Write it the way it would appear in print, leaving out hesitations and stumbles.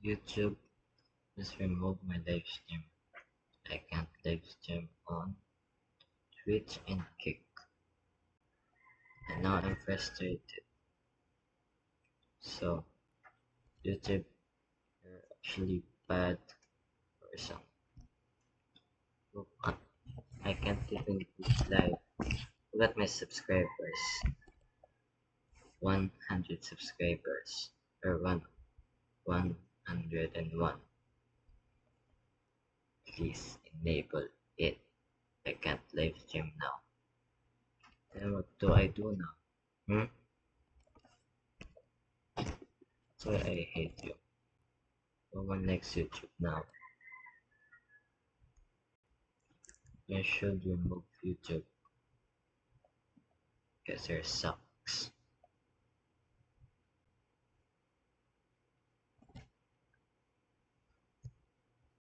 YouTube just removed my live stream. I can't live stream on Twitch and Kick. And now I'm frustrated. So, YouTube, you're actually bad person. Look, I can't even do live. Look at my subscribers. 100 subscribers. Or 101. Please enable it. I can't live stream now. Then what do I do now? That's why I hate you. No one likes YouTube now. I should remove YouTube because it sucks.